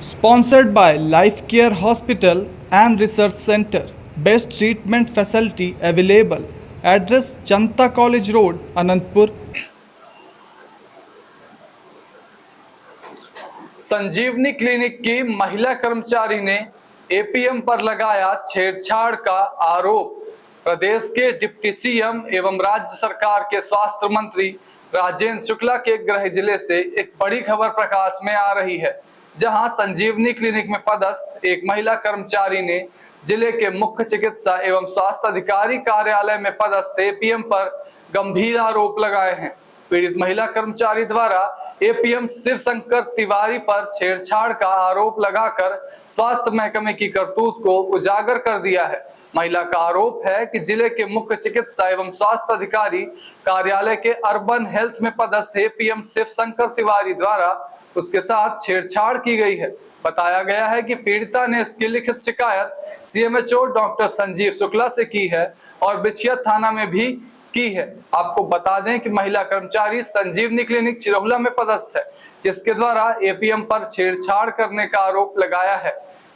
Sponsored by Life Care Hospital and Research Center. Best treatment facility available. Address Janta College Road, Anantpur. Sanjeevani clinic की महिला कर्मचारी ने APM पर लगाया छेड़छाड़ का आरोप। प्रदेश के डिप्टी सीएम एवं राज्य सरकार के स्वास्थ्य मंत्री राजेंद्र शुक्ला के गृह जिले से एक बड़ी खबर प्रकाश में आ रही है, जहां संजीवनी क्लिनिक में पदस्थ एक महिला कर्मचारी ने जिले के मुख्य चिकित्सा एवं स्वास्थ्य अधिकारी कार्यालय में पदस्थ एपीएम पर गंभीर आरोप लगाए हैं। पीड़ित महिला कर्मचारी द्वारा एपीएम शिव शंकर तिवारी पर छेड़छाड़ का आरोप लगाकर स्वास्थ्य महकमे की करतूत को उजागर कर दिया है। महिला का आरोप है कि जिले के मुख्य चिकित्सा एवं स्वास्थ्य अधिकारी कार्यालय के अर्बन हेल्थ में पदस्थ एपीएम शिव शंकर तिवारी द्वारा उसके साथ छेड़छाड़ की गई है। बताया गया है कि पीड़िता ने इसकी लिखित शिकायत सीएमएचओ डॉक्टर संजीव शुक्ला से की है और बिछिया थाना में भी की है। आपको बता दें कि महिला कर्मचारी संजीवनी क्लिनिक चिरहुला में पदस्थ है, जिसके द्वारा एपीएम पर छेड़छाड़ करने का आरोप लगाया है।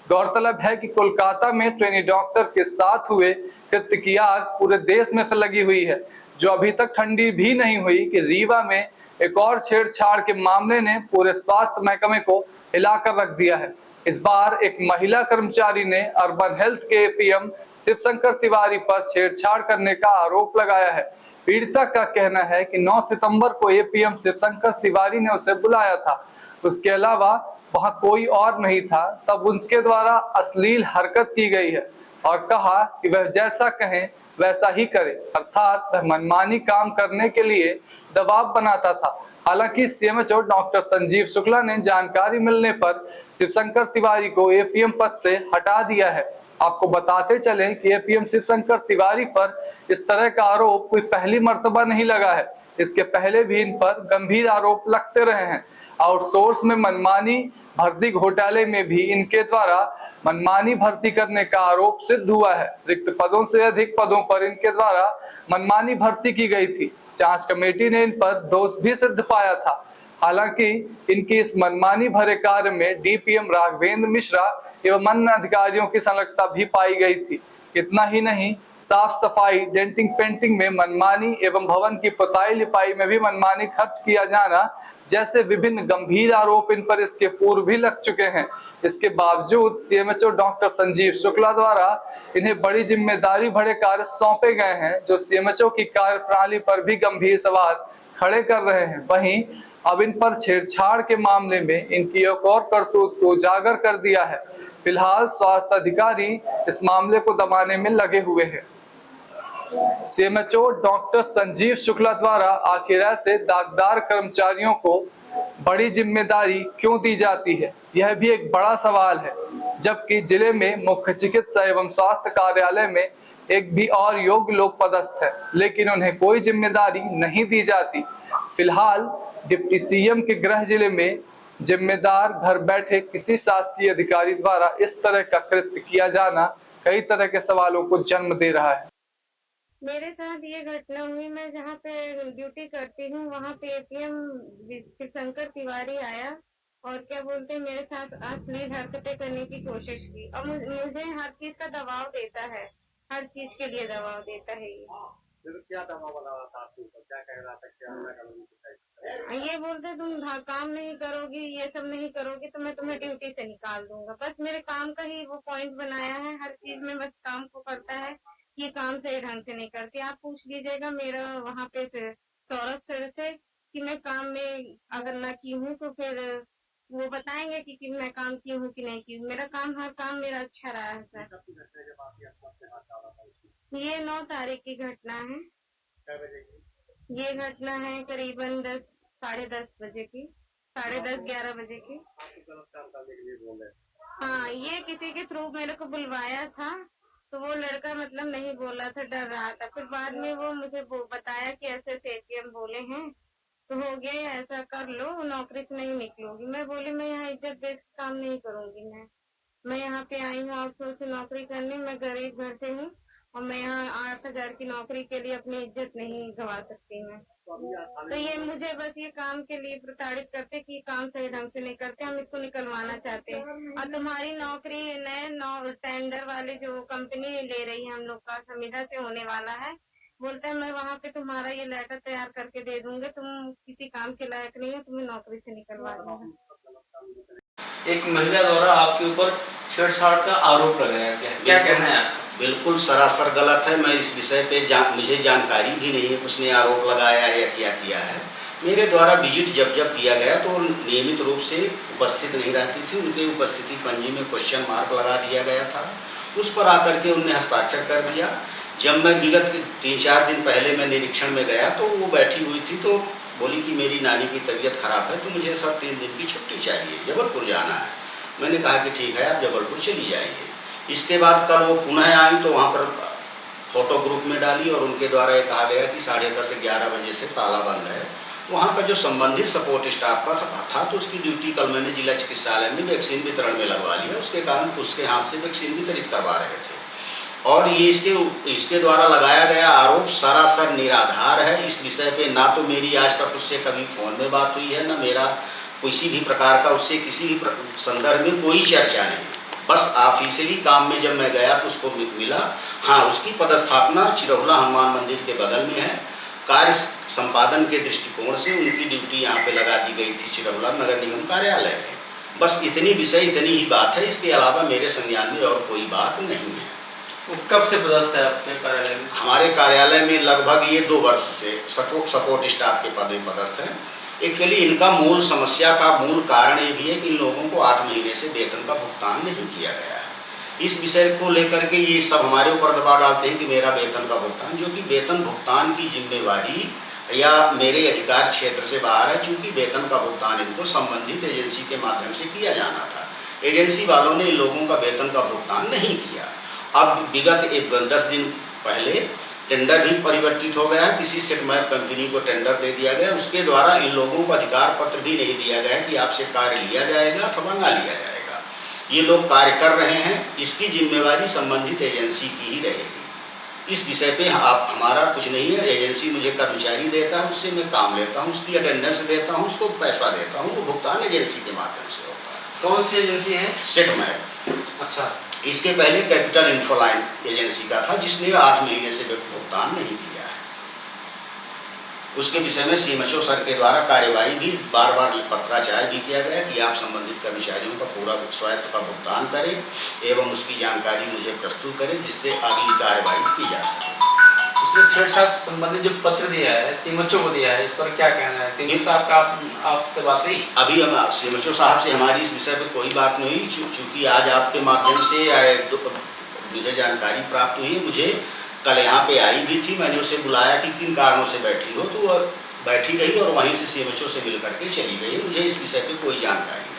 गौरतलब है कि कोलकाता में ट्रेनी डॉक्टर के साथ हुए कृत्य की आग पूरे देश में लगी हुई है, जो अभी तक ठंडी भी नहीं हुई कि रीवा में एक और छेड़छाड़ के मामले ने पूरे स्वास्थ्य महकमे को हिलाकर रख दिया है। इस बार एक महिला कर्मचारी ने अर्बन हेल्थ के एपीएम शिवशंकर तिवारी पर छेड़छाड़ करने का आरोप लगाया है। पीड़िता का कहना है कि 9 सितंबर को एपीएम शिवशंकर तिवारी ने उसे बुलाया था, उसके अलावा वहां कोई और नहीं था। तब उनके द्वारा अश्लील हरकत की गई है और कहा कि वह जैसा कहें वैसा ही करे, अर्थात वह मनमानी काम करने के लिए दबाव बनाता था। हालांकि सीएमएचओ डॉक्टर संजीव शुक्ला ने जानकारी मिलने पर शिवशंकर तिवारी को एपीएम पद से हटा दिया है। आपको बताते चलें कि एपीएम शिवशंकर तिवारी पर इस तरह का आरोप कोई पहली मर्तबा नहीं लगा है। इसके पहले भी इन पर गंभीर आरोप लगते रहे हैं। आउटसोर्स में मनमानी भर्ती घोटाले में भी इनके द्वारा मनमानी भर्ती करने का आरोप सिद्ध हुआ है। रिक्त पदों से अधिक पदों पर इनके द्वारा मनमानी भर्ती की गई थी। जांच कमेटी ने इन पर दोष भी सिद्ध पाया था। हालांकि इनकी इस मनमानी भरे कार्य में डीपीएम राघवेंद्र मिश्रा एवं अन्य अधिकारियों की संलग्नता भी पाई गई थी। इतना ही नहीं, साफ सफाई, डेंटिंग पेंटिंग में मनमानी एवं भवन की पुताई लिपाई में भी मनमानी खर्च किया जाना जैसे विभिन्न गंभीर आरोप इन पर इसके पूर्व भी लग चुके हैं। इसके बावजूद सीएमएचओ डॉक्टर संजीव शुक्ला द्वारा इन्हें बड़ी जिम्मेदारी भरे कार्य सौंपे गए हैं, जो सीएमएचओ की कार्य प्रणाली पर भी गंभीर सवाल खड़े कर रहे हैं। वहीं अब इन पर छेड़छाड़ के मामले में इनकी एक और करतूत को उजागर कर दिया है। फिलहाल स्वास्थ्य अधिकारी इस मामले को दबाने में लगे हुए हैं। सीएमएचओ डॉक्टर संजीव शुक्ला द्वारा आखिर ऐसे दागदार कर्मचारियों को बड़ी जिम्मेदारी क्यों दी जाती है, यह भी एक बड़ा सवाल है। जबकि जिले में मुख्य चिकित्सा एवं स्वास्थ्य कार्यालय में एक भी और योग्य लोग पदस्थ है, लेकिन उन्हें कोई जिम्मेदारी नहीं दी जाती। फिलहाल डिप्टी सीएम के गृह जिले में जिम्मेदार घर बैठे किसी शासकीय अधिकारी द्वारा इस तरह का कृत्य किया जाना कई तरह के सवालों को जन्म दे रहा है। मेरे साथ ये घटना हुई, मैं जहाँ पे ड्यूटी करती हूँ वहाँ पे एपीएम शिवशंकर तिवारी आया और क्या बोलते मेरे साथ अश्लील हरकतें करने की कोशिश की और मुझे हर चीज का दबाव देता है, हर चीज के लिए दबाव देता है। क्या दबाव बना रहा था आपके ऊपर, क्या कह रहा था, क्या मैं करूँगी? ये बोलते तुम काम नहीं करोगी, ये सब नहीं करोगी तो मैं तुम्हें ड्यूटी से निकाल दूंगा। बस मेरे काम का ही वो पॉइंट बनाया है, हर चीज में बस काम को करता है, ये काम सही ढंग से नहीं करती। आप पूछ लीजिएगा मेरा वहाँ पे से सौरभ सर से कि मैं काम में अगर ना की हूँ तो फिर वो बताएंगे कि मैं काम की हूँ कि नहीं की हूँ। मेरा काम, हर काम मेरा अच्छा रहा है सर। ये 9 तारीख की घटना है। ये घटना है करीबन 10 साढ़े 10 बजे की, 10:30 11 बजे की। हाँ, ये किसी के थ्रू मेरे को बुलवाया था तो वो लड़का मतलब नहीं बोला था, डर रहा था। फिर बाद में वो मुझे बताया कि ऐसे एपीएम बोले हैं तो हो गया, ऐसा कर लो, नौकरी से नहीं निकलोगी। मैं बोली मैं यहाँ इज्जत बेच काम नहीं करूंगी। मैं यहाँ पे आई हूँ आउटसोर्स से नौकरी करने, मैं गरीब घर से हूँ और मैं यहाँ 8,000 की नौकरी के लिए अपनी इज्जत नहीं गवा सकती मैं। तो ये मुझे बस ये काम के लिए प्रसारित करते कि काम सही ढंग से नहीं करते, हम इसको निकलवाना चाहते हैं। और तुम्हारी नौकरी नए टेंडर वाले जो कंपनी ले रही है हम लोग का संविदा से होने वाला है, बोलता है मैं वहाँ पे तुम्हारा ये लेटर तैयार करके दे दूंगे, तुम किसी काम के लायक नहीं हो, तुम्हें नौकरी से निकलवा दूंगा। एक महिला द्वारा आपके ऊपर छेड़छाड़ का आरोप लगाया गया, क्या कहना है आपका? बिल्कुल सरासर गलत है। मैं इस विषय पे मुझे जानकारी भी नहीं है उसने आरोप लगाया है या क्या किया है। मेरे द्वारा विजिट जब किया गया तो नियमित रूप से उपस्थित नहीं रहती थी। उनके उपस्थिति पंजी में क्वेश्चन मार्क लगा दिया गया था, उस पर आकर के उनने हस्ताक्षर कर दिया। जब मैं विगत 3-4 दिन पहले मैं निरीक्षण में गया तो वो बैठी हुई थी, तो बोली कि मेरी नानी की तबीयत खराब है तो मुझे सब 3 दिन की छुट्टी चाहिए, जबलपुर जाना है। मैंने कहा कि ठीक है आप जबलपुर चली जाइए। इसके बाद कल वो पुनः आई तो वहाँ पर फोटो ग्रुप में डाली और उनके द्वारा ये कहा गया कि 10:30 से 11 बजे से ताला बंद है। वहाँ का जो संबंधित सपोर्ट स्टाफ का था तो उसकी ड्यूटी कल मैंने जिला चिकित्सालय में वैक्सीन वितरण में लगवा लिया। उसके कारण उसके हाथ से वैक्सीन वितरित करवा रहे थे। और ये इसके द्वारा लगाया गया आरोप सरासर निराधार है। इस विषय पे ना तो मेरी आज तक उससे कभी फ़ोन में बात हुई है, ना मेरा किसी भी प्रकार का उससे किसी भी संदर्भ में कोई चर्चा नहीं। बस ऑफिशियली काम में जब मैं गया तो उसको मिला। हाँ, उसकी पदस्थापना चिरहुला हनुमान मंदिर के बगल में है। कार्य संपादन के दृष्टिकोण से उनकी ड्यूटी यहाँ पे लगा दी गई थी चिरहुला नगर निगम कार्यालय में। बस इतनी ही बात है, इसके अलावा मेरे संज्ञान में और कोई बात नहीं है। वो कब से पदस्थ है आपके कार्यालय में? हमारे कार्यालय में लगभग ये 2 वर्ष से सपोर्ट स्टाफ के पद में पदस्थ है। एक्चुअली इनका मूल समस्या का मूल कारण ये भी है कि इन लोगों को 8 महीने से वेतन का भुगतान नहीं किया गया है। इस विषय को लेकर के ये सब हमारे ऊपर दबाव डालते हैं कि मेरा वेतन का भुगतान, जो कि वेतन भुगतान की जिम्मेवारी या मेरे अधिकार क्षेत्र से बाहर है। चूँकि वेतन का भुगतान इनको संबंधित एजेंसी के माध्यम से किया जाना था। एजेंसी वालों ने इन लोगों का वेतन का भुगतान नहीं किया। अब विगत 10 दिन पहले टेंडर भी परिवर्तित हो गया, किसी सेटमैप कंपनी को टेंडर दे दिया गया। उसके द्वारा इन लोगों को अधिकार पत्र भी नहीं दिया गया कि आपसे कार्य लिया जाएगा अथवा ना लिया जाएगा। ये लोग कार्य कर रहे हैं, इसकी जिम्मेवारी संबंधित एजेंसी की ही रहेगी। इस विषय पे आप हमारा कुछ नहीं है। एजेंसी मुझे कर्मचारी देता है, उससे मैं काम लेता हूँ, उसकी अटेंडेंस देता हूँ, उसको पैसा देता हूँ, वो भुगतान एजेंसी के माध्यम से होता है। कौन सी एजेंसी है? सेटमैप। अच्छा, इसके पहले कैपिटल इन्फोलाइन एजेंसी का था, जिसने 8 महीने से भुगतान नहीं किया है। उसके विषय में सीएमएचओ सर के द्वारा कार्यवाही भी बार पत्राचार भी किया गया कि आप संबंधित कर्मचारियों का पूरा स्वायत्त का भुगतान करें एवं उसकी जानकारी मुझे प्रस्तुत करें, जिससे अगली कार्यवाही की जा सके। उसने छेड़छाड़ से संबंधित जो पत्र दिया है सीएमएचओ को दिया है, इस पर क्या कहना है? सीएमएचओ साहब का आपसे बात हुई? अभी हम सीएमएचओ साहब से हमारी इस विषय पर कोई बात नहीं हुई। चूँकि आज आपके माध्यम से मुझे जानकारी प्राप्त हुई। मुझे कल यहाँ पे आई भी थी, मैंने उसे बुलाया कि किन कारणों से बैठी हो, तो बैठी रही और वहीं से सीएमएचओ से मिल करके चली गई। मुझे इस विषय पे कोई जानकारी नहीं।